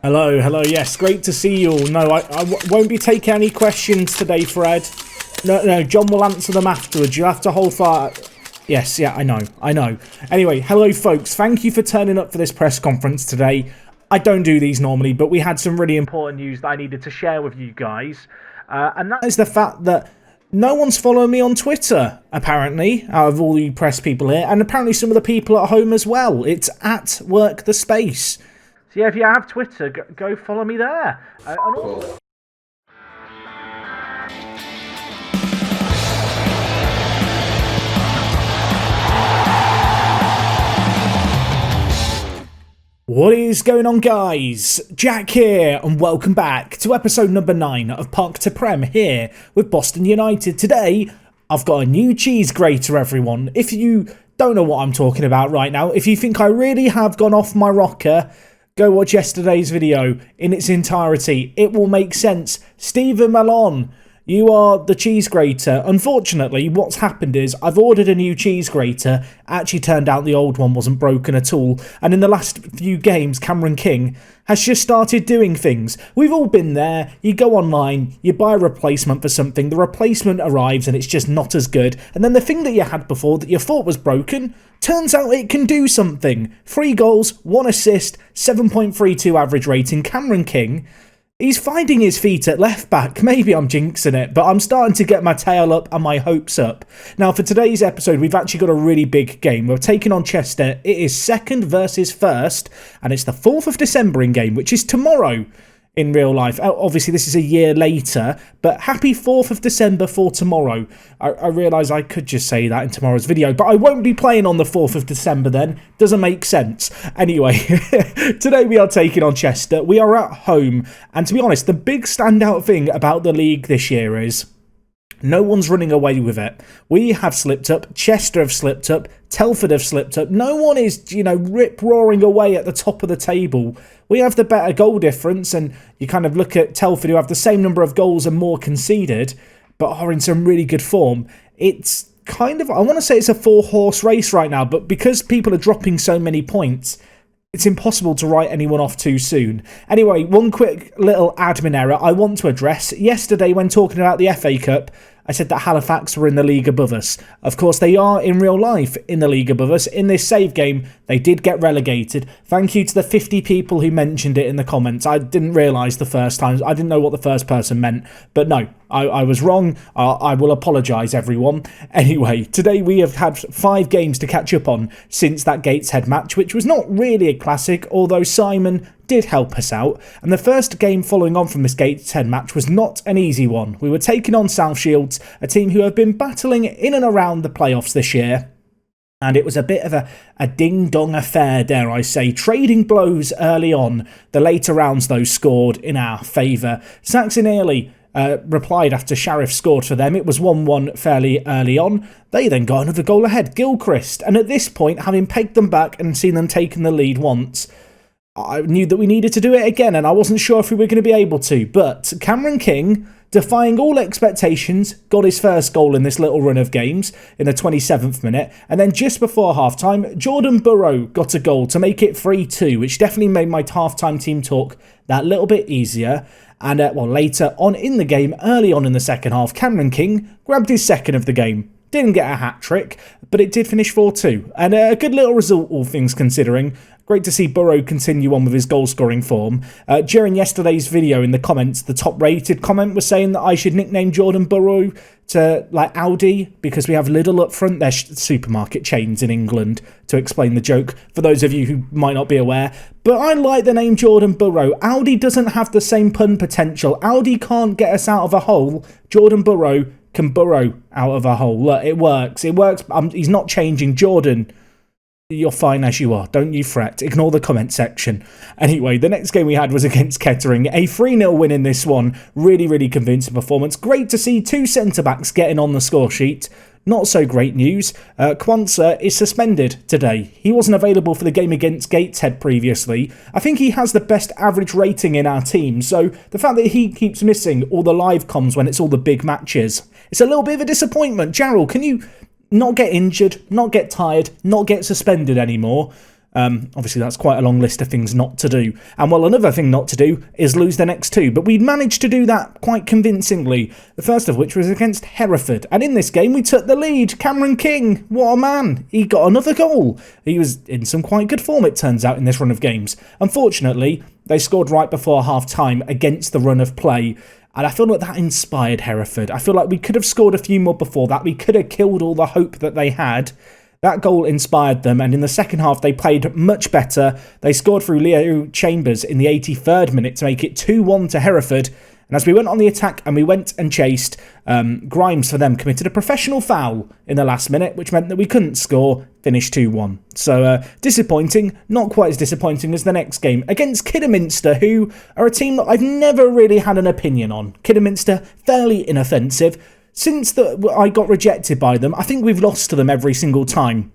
Hello, yes, great to see you all. No, I won't be taking any questions today, Fred. No, John will answer them afterwards. You have to hold fire. Yes, yeah, I know. Anyway, hello, folks. Thank you for turning up for this press conference today. I don't do these normally, but we had some really important news that I needed to share with you guys. And that is the fact that no one's following me on Twitter, apparently, out of all you press people here, and apparently some of the people at home as well. It's at WorkTheSpace. So yeah, if you have Twitter, go follow me there. Cool. What is going on, guys? Jack here, and welcome back to episode number 9 of Park to Prem here with Boston United. Today, I've got a new cheese grater, everyone. If you don't know what I'm talking about right now, if you think I really have gone off my rocker, go watch yesterday's video in its entirety. It will make sense. Stephen Malone, you are the cheese grater. Unfortunately, what's happened is I've ordered a new cheese grater. Actually turned out the old one wasn't broken at all. And in the last few games, Cameron King has just started doing things. We've all been there. You go online, you buy a replacement for something, the replacement arrives and it's just not as good. And then the thing that you had before that you thought was broken, turns out it can do something. 3 goals, 1 assist, 7.32 average rating. Cameron King, he's finding his feet at left back. Maybe I'm jinxing it, but I'm starting to get my tail up and my hopes up. Now, for today's episode, we've actually got a really big game. We're taking on Chester. It is second versus first, and it's the 4th of December in game, which is tomorrow in real life. Obviously, this is a year later, but happy 4th of December for tomorrow. I realise I could just say that in tomorrow's video, but I won't be playing on the 4th of December then. Doesn't make sense. Anyway, today we are taking on Chester. We are at home, and to be honest, the big standout thing about the league this year is no one's running away with it. We have slipped up, Chester have slipped up, Telford have slipped up. No one is, rip-roaring away at the top of the table. We have the better goal difference, and you kind of look at Telford, who have the same number of goals and more conceded, but are in some really good form. It's kind of, I want to say it's a 4-horse race right now, but because people are dropping so many points, it's impossible to write anyone off too soon. Anyway, one quick little admin error I want to address. Yesterday, when talking about the FA Cup, I said that Halifax were in the league above us. Of course, they are in real life in the league above us. In this save game, they did get relegated. Thank you to the 50 people who mentioned it in the comments. I didn't realise the first time. I didn't know what the first person meant. But no, I was wrong. I will apologise, everyone. Anyway, today we have had 5 games to catch up on since that Gateshead match, which was not really a classic, although Simon did help us out. And the first game following on from this Gateshead match was not an easy one. We were taking on South Shields, a team who have been battling in and around the playoffs this year. And it was a bit of a ding-dong affair, dare I say. Trading blows early on. The later rounds, though, scored in our favour. Saxon Airlie replied after Sheriff scored for them. It was 1-1 fairly early on. They then got another goal ahead, Gilchrist. And at this point, having pegged them back and seen them taking the lead once, I knew that we needed to do it again, and I wasn't sure if we were going to be able to. But Cameron King, defying all expectations, got his first goal in this little run of games in the 27th minute. And then just before half-time, Jordan Burrow got a goal to make it 3-2, which definitely made my half-time team talk that little bit easier. And later on in the game, early on in the second half, Cameron King grabbed his second of the game. Didn't get a hat-trick, but it did finish 4-2. And a good little result, all things considering. Great to see Burrow continue on with his goal-scoring form. During yesterday's video in the comments, the top-rated comment was saying that I should nickname Jordan Burrow to, like, Aldi, because we have Lidl up front. They're supermarket chains in England, to explain the joke, for those of you who might not be aware. But I like the name Jordan Burrow. Aldi doesn't have the same pun potential. Aldi can't get us out of a hole. Jordan Burrow can burrow out of a hole. Look, it works. It works. He's not changing. Jordan, you're fine as you are. Don't you fret. Ignore the comment section. Anyway, the next game we had was against Kettering. A 3-0 win in this one. Really, really convincing performance. Great to see 2 centre-backs getting on the score sheet. Not so great news. Kwanzaa is suspended today. He wasn't available for the game against Gateshead previously. I think he has the best average rating in our team, so the fact that he keeps missing all the live comms when it's all the big matches, it's a little bit of a disappointment. Gerald, can you not get injured, not get tired, not get suspended anymore? Obviously, that's quite a long list of things not to do. And well, another thing not to do is lose the next two. But we managed to do that quite convincingly. The first of which was against Hereford. And in this game, we took the lead. Cameron King, what a man. He got another goal. He was in some quite good form, it turns out, in this run of games. Unfortunately, they scored right before half-time against the run of play. And I feel like that inspired Hereford. I feel like we could have scored a few more before that. We could have killed all the hope that they had. That goal inspired them, and in the second half they played much better. They scored through Leo Chambers in the 83rd minute to make it 2-1 to Hereford. And as we went on the attack and we went and chased, Grimes for them committed a professional foul in the last minute, which meant that we couldn't score, finished 2-1. So disappointing, not quite as disappointing as the next game against Kidderminster, who are a team that I've never really had an opinion on. Kidderminster, fairly inoffensive. Since I got rejected by them, I think we've lost to them every single time,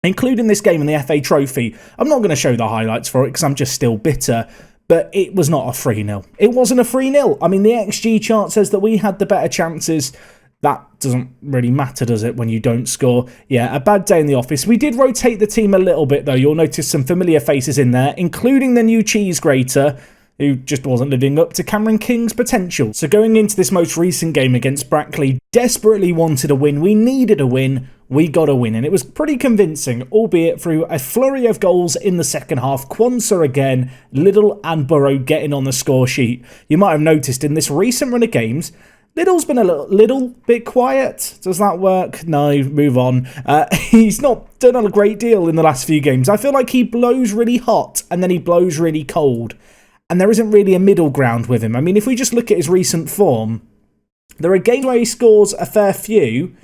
including this game in the FA Trophy. I'm not going to show the highlights for it because I'm just still bitter, but it was not a 3-0. It wasn't a 3-0. I mean, the XG chart says that we had the better chances. That doesn't really matter, does it, when you don't score? Yeah, a bad day in the office. We did rotate the team a little bit, though. You'll notice some familiar faces in there, including the new cheese grater, who just wasn't living up to Cameron King's potential. So going into this most recent game against Brackley, desperately wanted a win. We needed a win. We got a win, and it was pretty convincing, albeit through a flurry of goals in the second half. Quansah again, Liddell and Burrow getting on the score sheet. You might have noticed in this recent run of games, Liddell's been a little bit quiet. Does that work? No, move on. He's not done a great deal in the last few games. I feel like he blows really hot, and then he blows really cold. And there isn't really a middle ground with him. I mean, if we just look at his recent form, there are games where he scores a fair few,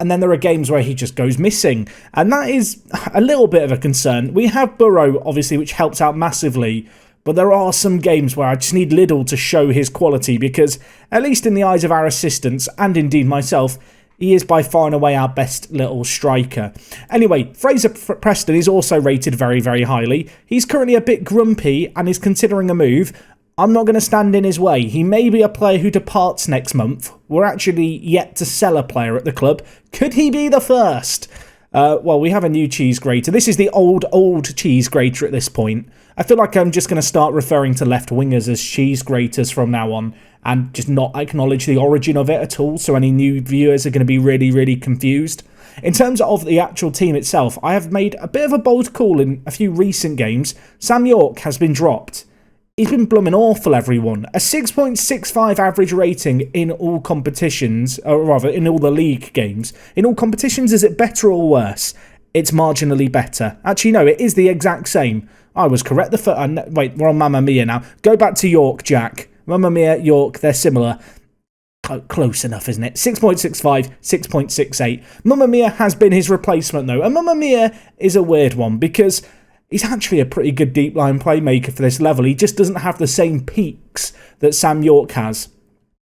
and then there are games where he just goes missing. And that is a little bit of a concern. We have Burrow, obviously, which helps out massively, but there are some games where I just need Liddell to show his quality, because, at least in the eyes of our assistants, and indeed myself, he is by far and away our best little striker. Anyway, Fraser Preston is also rated very, very highly. He's currently a bit grumpy and is considering a move. I'm not going to stand in his way. He may be a player who departs next month. We're actually yet to sell a player at the club. Could he be the first? Well, we have a new cheese grater. This is the old cheese grater at this point. I feel like I'm just going to start referring to left wingers as cheese graters from now on, and just not acknowledge the origin of it at all, so any new viewers are going to be really, really confused. In terms of the actual team itself, I have made a bit of a bold call in a few recent games. Sam York has been dropped. He's been blooming awful, everyone. A 6.65 average rating in all competitions, or rather, in all the league games. In all competitions, is it better or worse? It's marginally better. Actually, no, it is the exact same. I was correct. Wait, we're on Mamma Mia now. Go back to York, Jack. Mamma Mia, York, they're similar. Close enough, isn't it? 6.65, 6.68. Mamma Mia has been his replacement, though. And Mamma Mia is a weird one, because he's actually a pretty good deep line playmaker for this level. He just doesn't have the same peaks that Sam York has.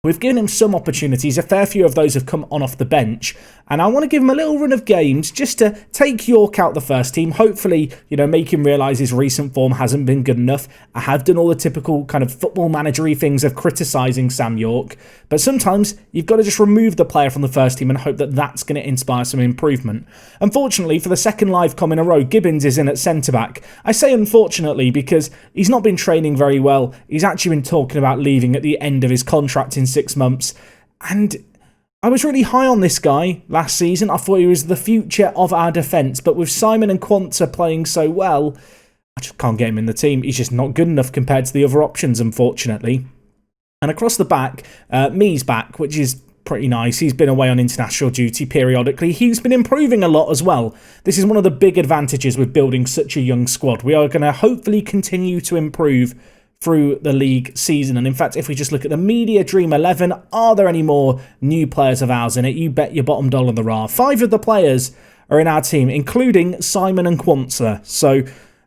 We've given him some opportunities. A fair few of those have come on off the bench. And I want to give him a little run of games just to take York out the first team. Hopefully, make him realise his recent form hasn't been good enough. I have done all the typical kind of football managery things of criticising Sam York. But sometimes you've got to just remove the player from the first team and hope that that's going to inspire some improvement. Unfortunately, for the second live com in a row, Gibbons is in at centre-back. I say unfortunately because he's not been training very well. He's actually been talking about leaving at the end of his contract in 6 months. And I was really high on this guy last season. I thought he was the future of our defence. But with Simon and Quansah playing so well, I just can't get him in the team. He's just not good enough compared to the other options, unfortunately. And across the back, Mee's back, which is pretty nice. He's been away on international duty periodically. He's been improving a lot as well. This is one of the big advantages with building such a young squad. We are going to hopefully continue to improve through the league season. And in fact, if we just look at the Media Dream 11, are there any more new players of ours in it? You bet your bottom dollar there are. 5 of the players are in our team, including Simon and Quansah. So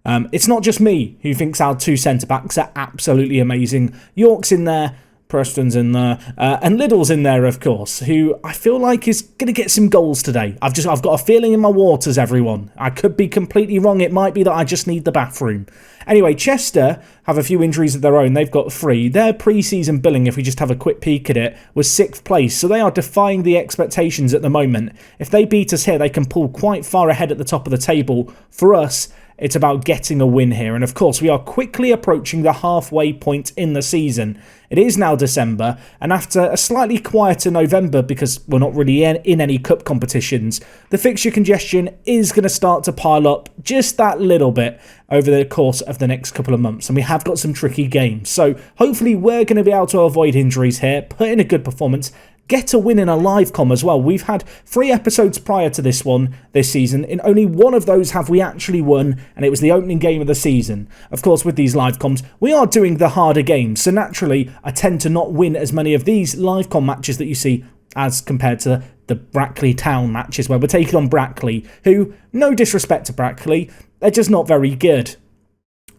it's not just me who thinks our 2 centre-backs are absolutely amazing. York's in there, Preston's in there, and Liddell's in there, of course, who I feel like is going to get some goals today. I've got a feeling in my waters, everyone. I could be completely wrong. It might be that I just need the bathroom. Anyway, Chester have a few injuries of their own. They've got 3. Their pre-season billing, if we just have a quick peek at it, was 6th place. So they are defying the expectations at the moment. If they beat us here, they can pull quite far ahead at the top of the table. For us, It's about getting a win here. And of course, we are quickly approaching the halfway point in the season. It is now December, and after a slightly quieter November, because we're not really in any cup competitions, the fixture congestion is going to start to pile up just that little bit over the course of the next couple of months. And we have got some tricky games. So hopefully we're going to be able to avoid injuries here, put in a good performance, get a win in a live com as well. We've had 3 episodes prior to this one this season. In only one of those have we actually won, and it was the opening game of the season. Of course, with these live coms, we are doing the harder games, so naturally I tend to not win as many of these live com matches that you see as compared to the Brackley Town matches where we're taking on Brackley, who, no disrespect to Brackley, they're just not very good.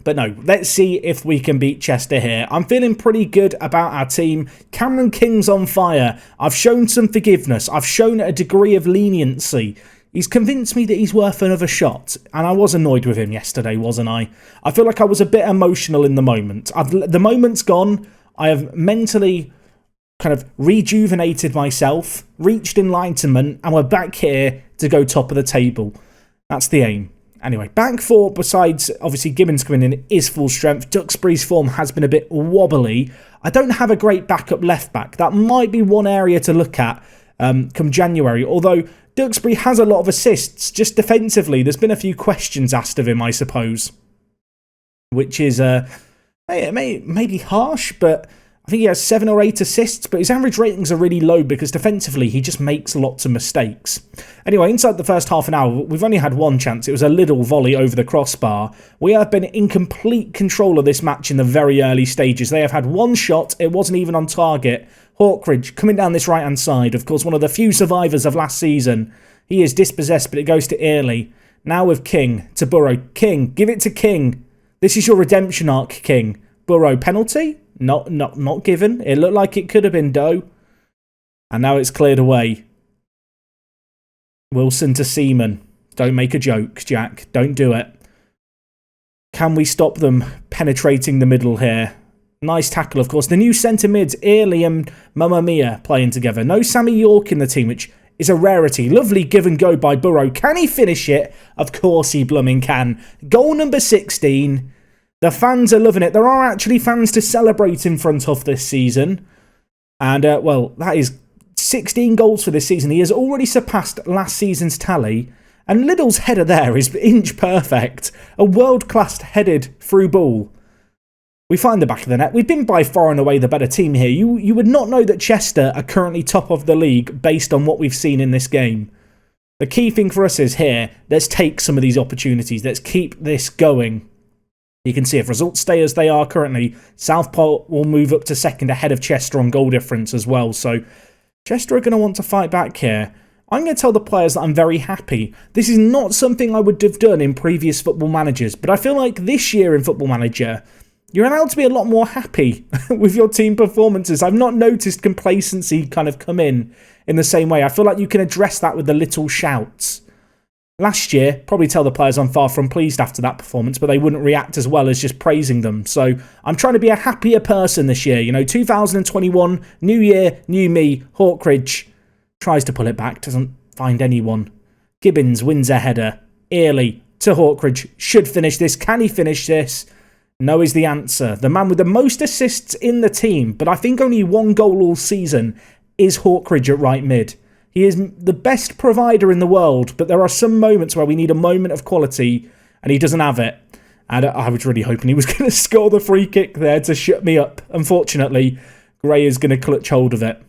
But no, let's see if we can beat Chester here. I'm feeling pretty good about our team. Cameron King's on fire. I've shown some forgiveness. I've shown a degree of leniency. He's convinced me that he's worth another shot. And I was annoyed with him yesterday, wasn't I? I feel like I was a bit emotional in the moment. The moment's gone. I have mentally kind of rejuvenated myself, reached enlightenment, and we're back here to go top of the table. That's the aim. Anyway, back 4, besides obviously Gibbons coming in, is full strength. Duxbury's form has been a bit wobbly. I don't have a great backup left back. That might be one area to look at come January. Although Duxbury has a lot of assists, just defensively. There's been a few questions asked of him, I suppose. Which is maybe harsh, but I think he has 7 or 8 assists, but his average ratings are really low because defensively he just makes lots of mistakes. Anyway, inside the first half an hour, we've only had one chance. It was a little volley over the crossbar. We have been in complete control of this match in the very early stages. They have had one shot. It wasn't even on target. Hawkridge coming down this right-hand side. Of course, one of the few survivors of last season. He is dispossessed, but it goes to Early. Now with King to Burrow. King, give it to King. This is your redemption arc, King. Burrow, penalty? Not given. It looked like it could have been Doe. And now it's cleared away. Wilson to Seaman. Don't make a joke, Jack. Don't do it. Can we stop them penetrating the middle here? Nice tackle, of course. The new centre mids, Early and Mamma Mia, playing together. No Sammy York in the team, which is a rarity. Lovely give and go by Burrow. Can he finish it? Of course he blooming can. Goal number 16. The fans are loving it. There are actually fans to celebrate in front of this season. And, well, that is 16 goals for this season. He has already surpassed last season's tally. And Liddell's header there is inch perfect. A world-class headed through ball. We find the back of the net. We've been by far and away the better team here. You would not know that Chester are currently top of the league based on what we've seen in this game. The key thing for us is here, let's take some of these opportunities. Let's keep this going. You can see if results stay as they are currently, Southport will move up to second ahead of Chester on goal difference as well. So Chester are going to want to fight back here. I'm going to tell the players that I'm very happy. This is not something I would have done in previous Football Managers, but I feel like this year in Football Manager, you're allowed to be a lot more happy with your team performances. I've not noticed complacency kind of come in the same way. I feel like you can address that with the little shouts. Last year, probably tell the players I'm far from pleased after that performance, but they wouldn't react as well as just praising them. So I'm trying to be a happier person this year. You know, 2021, new year, new me. Hawkridge tries to pull it back, doesn't find anyone. Gibbons wins a header. Early to Hawkridge. Should finish this. Can he finish this? No is the answer. The man with the most assists in the team, but I think only 1 goal all season, is Hawkridge at right mid. He is the best provider in the world, but there are some moments where we need a moment of quality, and he doesn't have it. And I was really hoping he was going to score the free kick there to shut me up. Unfortunately, Gray is going to clutch hold of it,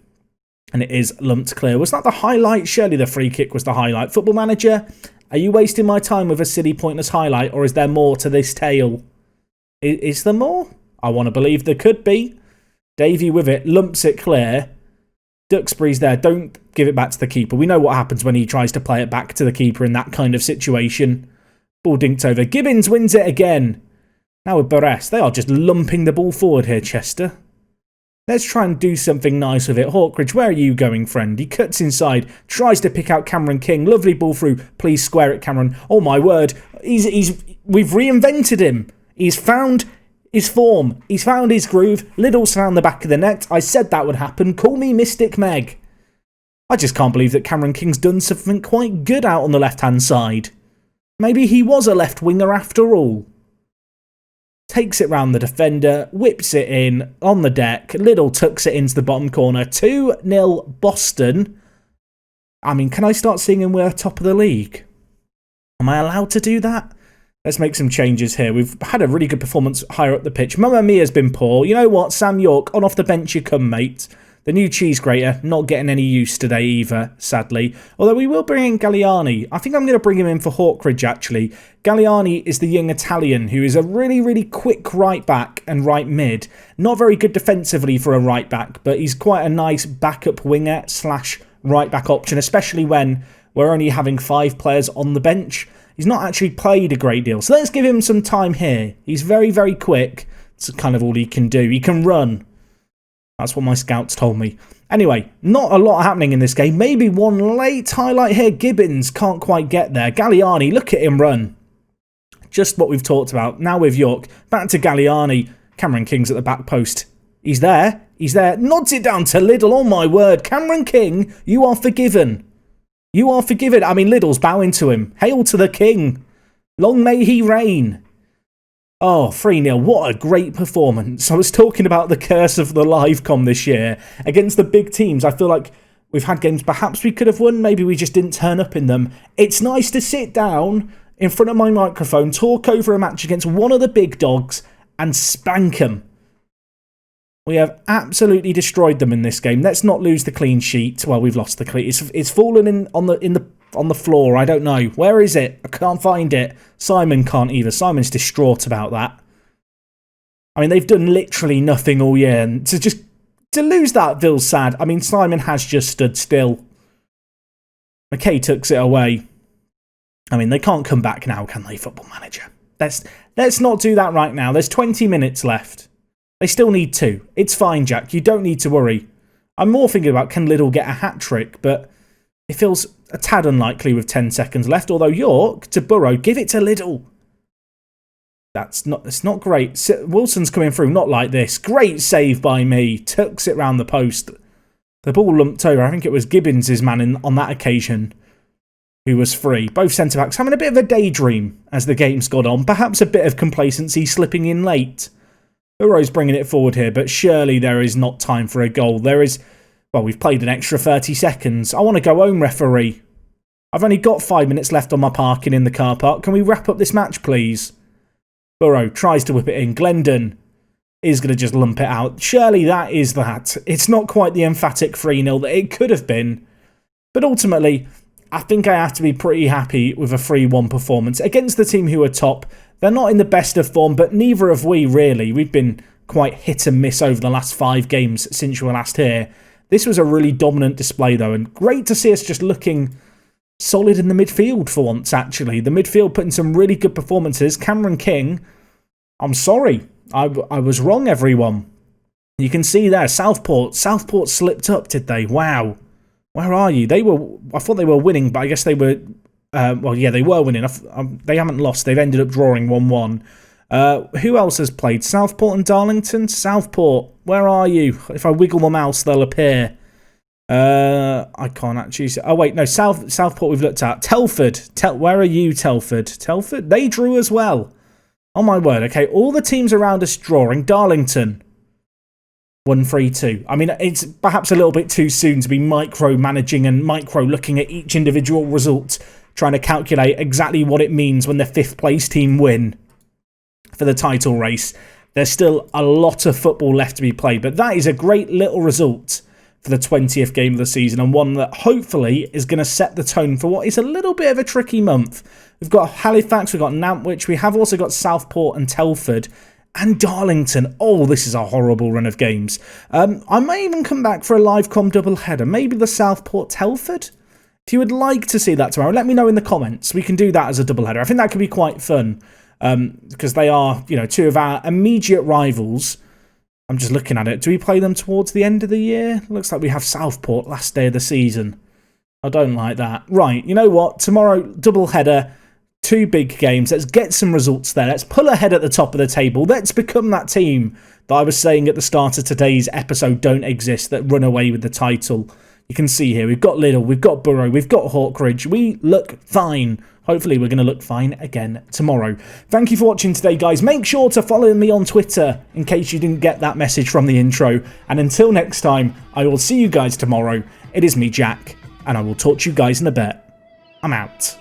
and it is lumped clear. Was that the highlight? Surely the free kick was the highlight. Football Manager, are you wasting my time with a silly, pointless highlight, or is there more to this tale? Is there more? I want to believe there could be. Davey with it, lumps it clear. Duxbury's there. Don't give it back to the keeper. We know what happens when he tries to play it back to the keeper in that kind of situation. Ball dinked over. Gibbons wins it again. Now with Barres. They are just lumping the ball forward here, Chester. Let's try and do something nice with it. Hawkridge, where are you going, friend? He cuts inside. Tries to pick out Cameron King. Lovely ball through. Please square it, Cameron. Oh, my word. We've reinvented him. He's found his form. He's found his groove. Liddell's found the back of the net. I said that would happen. Call me Mystic Meg. I just can't believe that Cameron King's done something quite good out on the left-hand side. Maybe he was a left winger after all. Takes it round the defender, whips it in on the deck. Liddell tucks it into the bottom corner. 2-0 Boston. I mean, can I start singing we're top of the league? Am I allowed to do that? Let's make some changes here. We've had a really good performance higher up the pitch. Mamma Mia's been poor. You know what? Sam York, on off the bench you come, mate. The new cheese grater, not getting any use today either, sadly. Although we will bring in Galliani. I think I'm going to bring him in for Hawkridge, actually. Galliani is the young Italian who is a really, really quick right back and right mid. Not very good defensively for a right back, but he's quite a nice backup winger / right back option, especially when we're only having 5 players on the bench. He's not actually played a great deal. So let's give him some time here. He's very, very quick. That's kind of all he can do. He can run. That's what my scouts told me. Anyway, not a lot happening in this game. Maybe one late highlight here. Gibbons can't quite get there. Galliani, look at him run. Just what we've talked about. Now with York. Back to Galliani. Cameron King's at the back post. He's there. He's there. Nods it down to Liddell. Oh my word. Cameron King, you are forgiven. You are forgiven. I mean, Liddell's bowing to him. Hail to the king. Long may he reign. Oh, 3-0. What a great performance. I was talking about the curse of the live com this year. Against the big teams, I feel like we've had games perhaps we could have won. Maybe we just didn't turn up in them. It's nice to sit down in front of my microphone, talk over a match against one of the big dogs and spank them. We have absolutely destroyed them in this game. Let's not lose the clean sheet. Well, we've lost the clean. It's fallen in on the floor. I don't know. Where is it? I can't find it. Simon can't either. Simon's distraught about that. I mean, they've done literally nothing all year, and to lose that feels sad. I mean, Simon has just stood still. McKay tucks it away. I mean, they can't come back now, can they, Football Manager? Let's not do that right now. There's 20 minutes left. They still need 2. It's fine, Jack. You don't need to worry. I'm more thinking about can Liddell get a hat-trick, but it feels a tad unlikely with 10 seconds left. Although York to Burrow, give it to Liddell. It's not great. Wilson's coming through, not like this. Great save by me. Tucks it round the post. The ball lumped over. I think it was Gibbons' man on that occasion who was free. Both centre-backs having a bit of a daydream as the game's gone on. Perhaps a bit of complacency slipping in late. Burrow's bringing it forward here, but surely there is not time for a goal. Well, we've played an extra 30 seconds. I want to go home, referee. I've only got 5 minutes left on my parking in the car park. Can we wrap up this match, please? Burrow tries to whip it in. Glendon is going to just lump it out. Surely that is that. It's not quite the emphatic 3-0 that it could have been. But ultimately, I think I have to be pretty happy with a 3-1 performance against the team who are top. They're not in the best of form, but neither have we, really. We've been quite hit and miss over the last 5 games since you were last here. This was a really dominant display, though, and great to see us just looking solid in the midfield for once, actually. The midfield putting some really good performances. Cameron King, I'm sorry. I was wrong, everyone. You can see there, Southport slipped up, did they? Wow. Where are you? I thought they were winning, but I guess they were... well, yeah, they were winning. They haven't lost. They've ended up drawing 1-1. Who else has played? Southport and Darlington? Southport, where are you? If I wiggle the mouse, they'll appear. I can't actually... Oh, wait, no, Southport we've looked at. Telford. Where are you, Telford? Telford? They drew as well. Oh, my word. Okay, all the teams around us drawing. Darlington. 1-3-2. I mean, it's perhaps a little bit too soon to be micro-managing and micro-looking at each individual result, trying to calculate exactly what it means when the 5th place team win for the title race. There's still a lot of football left to be played, but that is a great little result for the 20th game of the season, and one that hopefully is going to set the tone for what is a little bit of a tricky month. We've got Halifax, we've got Nantwich, we have also got Southport and Telford, and Darlington. Oh, this is a horrible run of games. I may even come back for a live com doubleheader. Maybe the Southport Telford? If you would like to see that tomorrow, let me know in the comments. We can do that as a doubleheader. I think that could be quite fun because they are, 2 of our immediate rivals. I'm just looking at it. Do we play them towards the end of the year? Looks like we have Southport last day of the season. I don't like that. Right, you know what? Tomorrow, doubleheader. 2 big games. Let's get some results there. Let's pull ahead at the top of the table. Let's become that team that I was saying at the start of today's episode don't exist, that run away with the title. You can see here, we've got Liddell, we've got Burrow, we've got Hawkridge. We look fine. Hopefully we're going to look fine again tomorrow. Thank you for watching today, guys. Make sure to follow me on Twitter in case you didn't get that message from the intro. And until next time, I will see you guys tomorrow. It is me, Jack, and I will talk to you guys in a bit. I'm out.